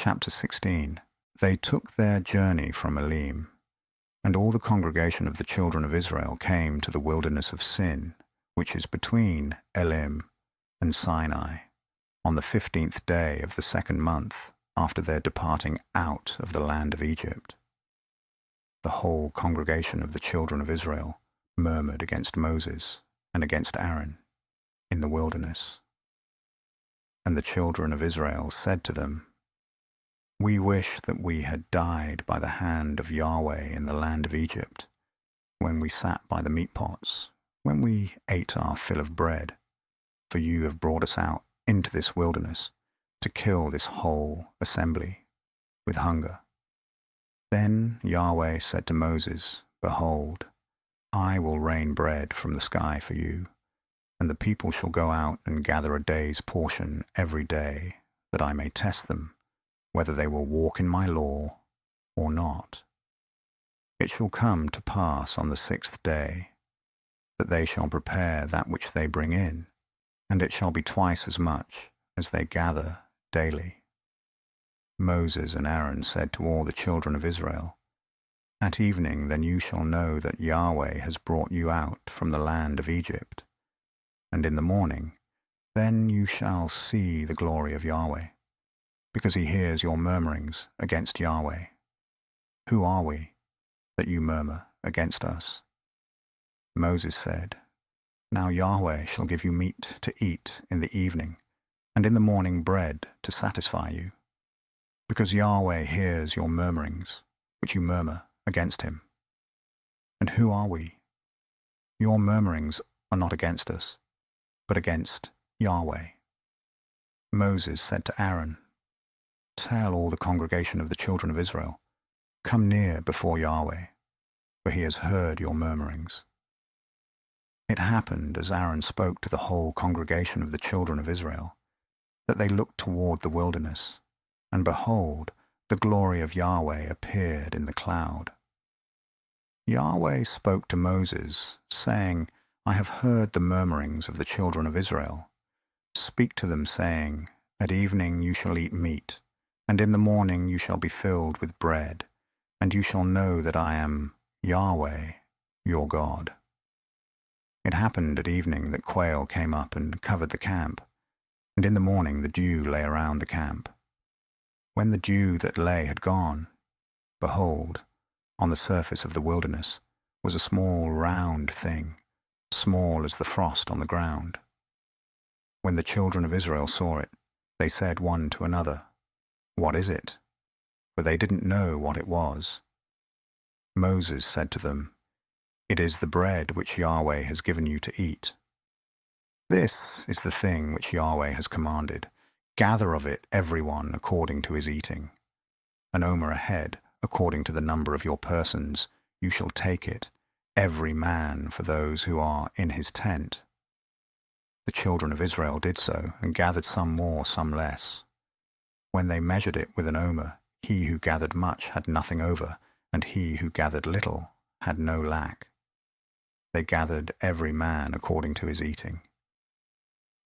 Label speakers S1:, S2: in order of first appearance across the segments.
S1: Chapter 16. They took their journey from Elim, and all the congregation of the children of Israel came to the wilderness of Sin, which is between Elim and Sinai, on the 15th day of the second month after their departing out of the land of Egypt. The whole congregation of the children of Israel murmured against Moses and against Aaron in the wilderness. And the children of Israel said to them, "We wish that we had died by the hand of Yahweh in the land of Egypt, when we sat by the meat pots, when we ate our fill of bread, for you have brought us out into this wilderness to kill this whole assembly with hunger." Then Yahweh said to Moses, "Behold, I will rain bread from the sky for you, and the people shall go out and gather a day's portion every day, that I may test them, whether they will walk in my law or not. It shall come to pass on the 6th day that they shall prepare that which they bring in, and it shall be twice as much as they gather daily." Moses and Aaron said to all the children of Israel, "At evening then you shall know that Yahweh has brought you out from the land of Egypt, and in the morning then you shall see the glory of Yahweh, because he hears your murmurings against Yahweh. Who are we, that you murmur against us?" Moses said, "Now Yahweh shall give you meat to eat in the evening, and in the morning bread to satisfy you, because Yahweh hears your murmurings, which you murmur against him. And who are we? Your murmurings are not against us, but against Yahweh." Moses said to Aaron, "Tell all the congregation of the children of Israel, come near before Yahweh, for he has heard your murmurings." It happened, as Aaron spoke to the whole congregation of the children of Israel, that they looked toward the wilderness, and behold, the glory of Yahweh appeared in the cloud. Yahweh spoke to Moses, saying, "I have heard the murmurings of the children of Israel. Speak to them, saying, At evening you shall eat meat, and in the morning you shall be filled with bread, and you shall know that I am Yahweh, your God." It happened at evening that quail came up and covered the camp, and in the morning the dew lay around the camp. When the dew that lay had gone, behold, on the surface of the wilderness was a small round thing, small as the frost on the ground. When the children of Israel saw it, they said one to another, "What is it?" For they didn't know what it was. Moses said to them, "It is the bread which Yahweh has given you to eat. This is the thing which Yahweh has commanded. Gather of it every one according to his eating. An omer ahead, according to the number of your persons, you shall take it, every man for those who are in his tent." The children of Israel did so, and gathered some more, some less. When they measured it with an omer, he who gathered much had nothing over, and he who gathered little had no lack. They gathered every man according to his eating.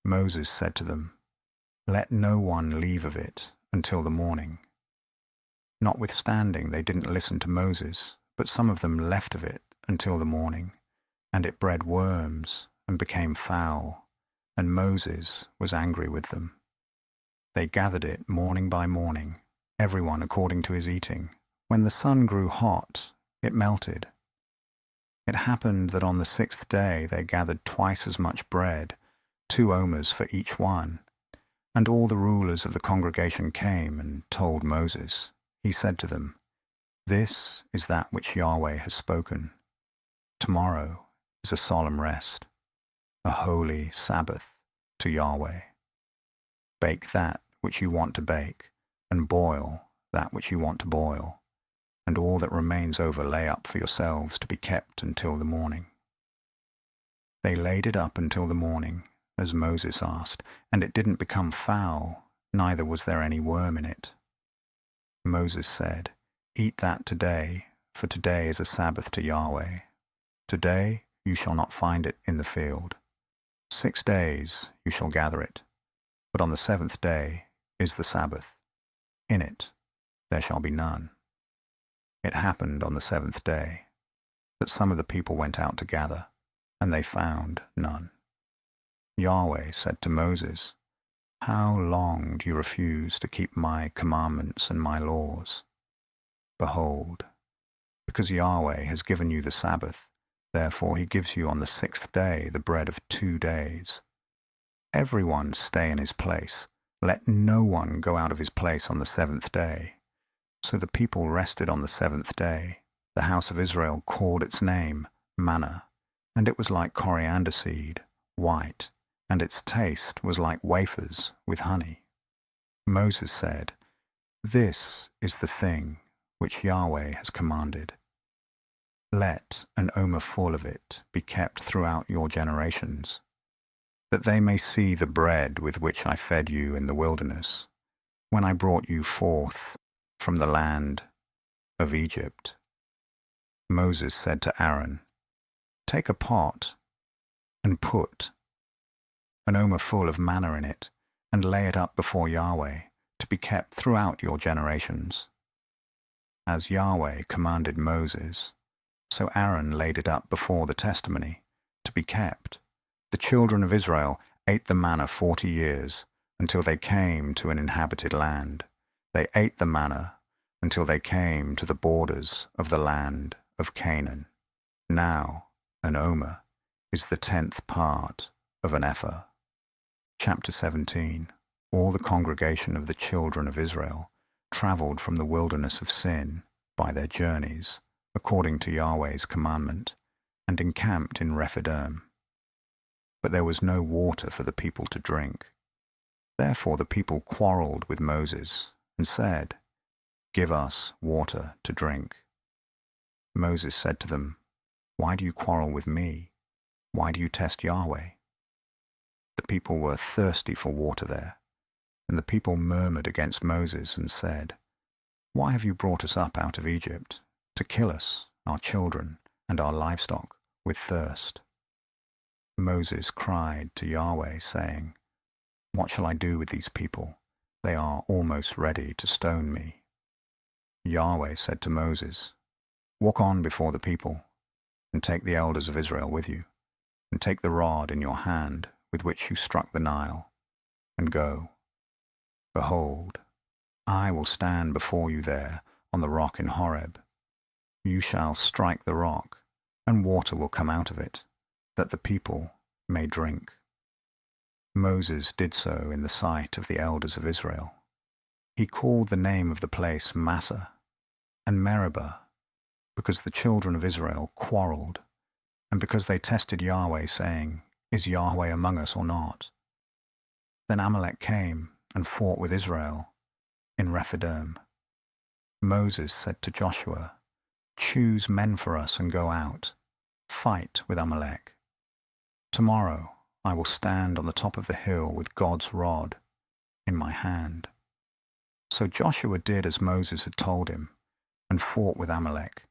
S1: Moses said to them, "Let no one leave of it until the morning." Notwithstanding, they didn't listen to Moses, but some of them left of it until the morning, and it bred worms and became foul, and Moses was angry with them. They gathered it morning by morning, everyone according to his eating. When the sun grew hot, it melted. It happened that on the 6th day they gathered twice as much bread, 2 omers for each one. And all the rulers of the congregation came and told Moses. He said to them, "This is that which Yahweh has spoken. Tomorrow is a solemn rest, a holy Sabbath to Yahweh. Bake that which you want to bake, and boil that which you want to boil, and all that remains over lay up for yourselves to be kept until the morning." They laid it up until the morning, as Moses asked, and it didn't become foul, neither was there any worm in it. Moses said, "Eat that today, for today is a Sabbath to Yahweh. Today you shall not find it in the field. 6 days you shall gather it, but on the 7th day is the Sabbath. in it there shall be none. It happened on the seventh day that some of the people went out to gather, and they found none. Yahweh said to Moses, "How long do you refuse to keep my commandments and my laws? Behold, because Yahweh has given you the Sabbath, therefore he gives you on the sixth day the bread of 2 days. Everyone stay in his place. Let no one go out of his place on the seventh day." So the people rested on the seventh day. The house of Israel called its name manna, and it was like coriander seed, white, and its taste was like wafers with honey. Moses said, "This is the thing which Yahweh has commanded. Let an omer full of it be kept throughout your generations, that they may see the bread with which I fed you in the wilderness, when I brought you forth from the land of Egypt." Moses said to Aaron, "Take a pot and put an omer full of manna in it, and lay it up before Yahweh, to be kept throughout your generations." As Yahweh commanded Moses, so Aaron laid it up before the testimony, to be kept. The children of Israel ate the manna 40 years, until they came to an inhabited land. They ate the manna until they came to the borders of the land of Canaan. Now an omer is the 10th part of an ephah. Chapter 17. All the congregation of the children of Israel traveled from the wilderness of Sin by their journeys, according to Yahweh's commandment, and encamped in Rephidim. But there was no water for the people to drink. Therefore the people quarreled with Moses and said, "Give us water to drink." Moses said to them, "Why do you quarrel with me? Why do you test Yahweh?" The people were thirsty for water there, and the people murmured against Moses and said, "Why have you brought us up out of Egypt, to kill us, our children, and our livestock, with thirst?" Moses cried to Yahweh, saying, "What shall I do with these people? They are almost ready to stone me." Yahweh said to Moses, "Walk on before the people, and take the elders of Israel with you, and take the rod in your hand with which you struck the Nile, and go. Behold, I will stand before you there on the rock in Horeb. You shall strike the rock, and water will come out of it, that the people may drink." Moses did so in the sight of the elders of Israel. He called the name of the place Massah and Meribah, because the children of Israel quarreled, and because they tested Yahweh, saying, "Is Yahweh among us or not?" Then Amalek came and fought with Israel in Rephidim. Moses said to Joshua, "Choose men for us and go out, fight with Amalek. Tomorrow I will stand on the top of the hill with God's rod in my hand." So Joshua did as Moses had told him, and fought with Amalek.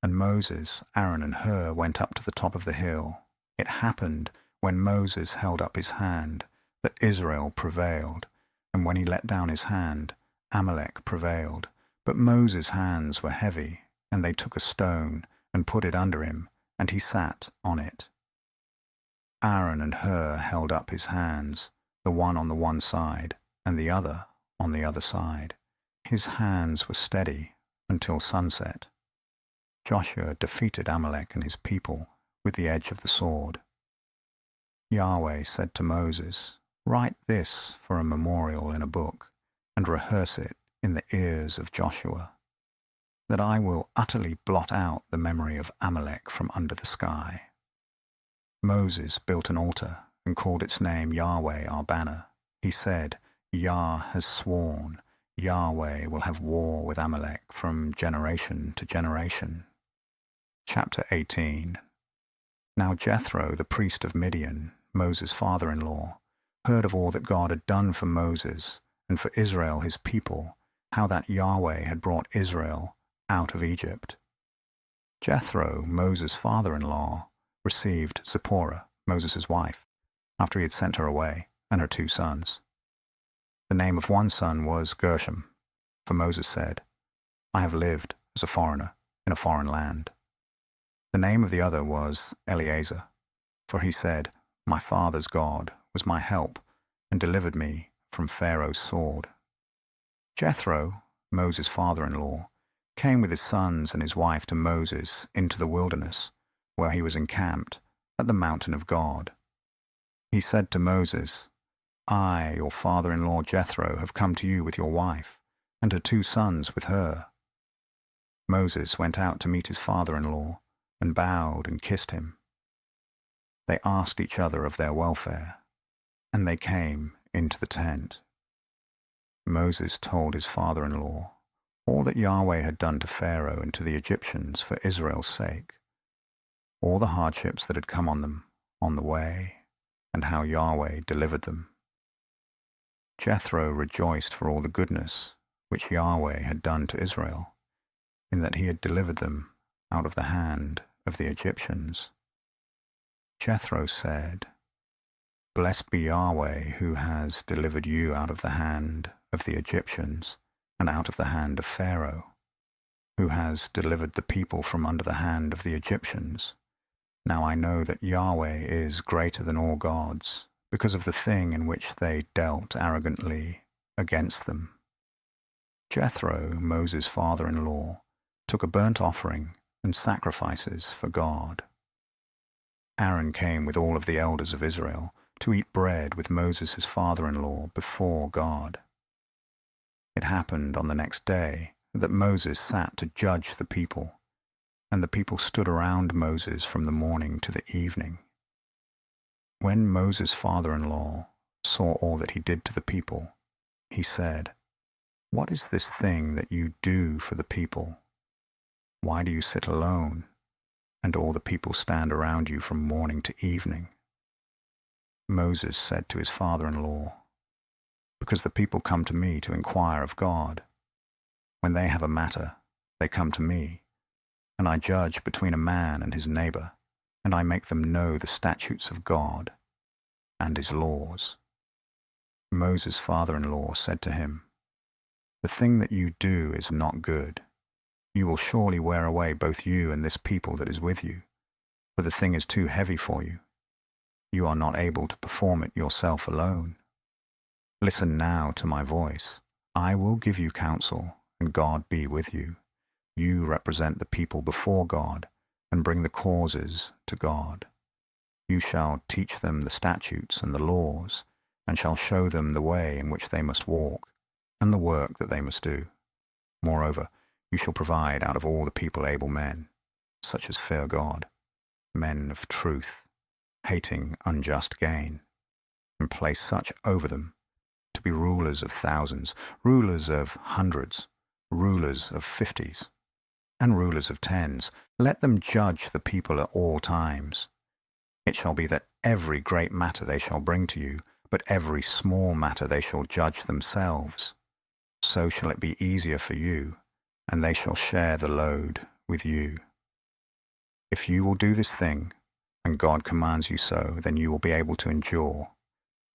S1: And Moses, Aaron, and Hur went up to the top of the hill. It happened, when Moses held up his hand, that Israel prevailed, and when he let down his hand, Amalek prevailed. But Moses' hands were heavy, and they took a stone and put it under him, and he sat on it. Aaron and Hur held up his hands, the one on the one side, and the other on the other side. His hands were steady until sunset. Joshua defeated Amalek and his people with the edge of the sword. Yahweh said to Moses, "Write this for a memorial in a book, and rehearse it in the ears of Joshua, that I will utterly blot out the memory of Amalek from under the sky." Moses built an altar and called its name Yahweh our banner. He said, "Yah has sworn, Yahweh will have war with Amalek from generation to generation." Chapter 18. Now Jethro, the priest of Midian, Moses' father-in-law, heard of all that God had done for Moses and for Israel his people, how that Yahweh had brought Israel out of Egypt. Jethro, Moses' father-in-law, received Zipporah, Moses' wife, after he had sent her away, and her 2 sons. The name of one son was Gershom, For Moses said, I have lived as a foreigner in a foreign land. The name of the other was Eleazar, for he said, My father's God was my help and delivered me from Pharaoh's sword. Jethro, Moses' father-in-law, came with his sons and his wife to Moses into the wilderness, where he was encamped at the mountain of God. He said to Moses, I, your father-in-law Jethro, have come to you with your wife, and her 2 sons with her. Moses went out to meet his father-in-law, and bowed and kissed him. They asked each other of their welfare, and they came into the tent. Moses told his father-in-law all that Yahweh had done to Pharaoh and to the Egyptians for Israel's sake, all the hardships that had come on them on the way, and how Yahweh delivered them. Jethro rejoiced for all the goodness which Yahweh had done to Israel, in that he had delivered them out of the hand of the Egyptians. Jethro said, Blessed be Yahweh, who has delivered you out of the hand of the Egyptians and out of the hand of Pharaoh, who has delivered the people from under the hand of the Egyptians. Now I know that Yahweh is greater than all gods, because of the thing in which they dealt arrogantly against them. Jethro, Moses' father-in-law, took a burnt offering and sacrifices for God. Aaron came with all of the elders of Israel to eat bread with Moses his father-in-law before God. It happened on the next day that Moses sat to judge the people, and the people stood around Moses from the morning to the evening. When Moses' father-in-law saw all that he did to the people, he said, What is this thing that you do for the people? Why do you sit alone, and all the people stand around you from morning to evening? Moses said to his father-in-law, Because the people come to me to inquire of God. When they have a matter, they come to me, and I judge between a man and his neighbor, and I make them know the statutes of God and his laws. Moses' father-in-law said to him, The thing that you do is not good. You will surely wear away both you and this people that is with you, for the thing is too heavy for you. You are not able to perform it yourself alone. Listen now to my voice. I will give you counsel, and God be with you. You represent the people before God, and bring the causes to God. You shall teach them the statutes and the laws, and shall show them the way in which they must walk, and the work that they must do. Moreover, you shall provide out of all the people able men, such as fear God, men of truth, hating unjust gain, and place such over them to be rulers of thousands, rulers of hundreds, rulers of 50s, and rulers of 10s. Let them judge the people at all times. It shall be that every great matter they shall bring to you, but every small matter they shall judge themselves. So shall it be easier for you, and they shall share the load with you. If you will do this thing, and God commands you so, then you will be able to endure,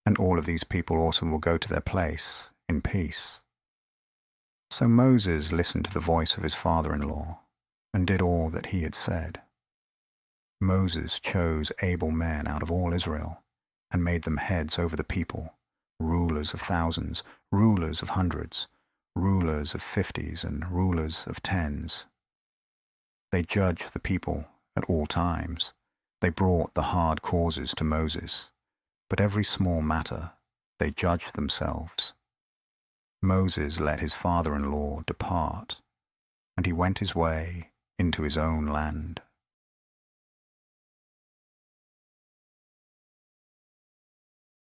S1: and all of these people also will go to their place in peace. So Moses listened to the voice of his father-in-law, and did all that he had said. Moses chose able men out of all Israel, and made them heads over the people, rulers of thousands, rulers of hundreds, rulers of 50s, and rulers of 10s. They judged the people at all times. They brought the hard causes to Moses, but every small matter they judged themselves. Moses let his father-in-law depart, and he went his way into his own land.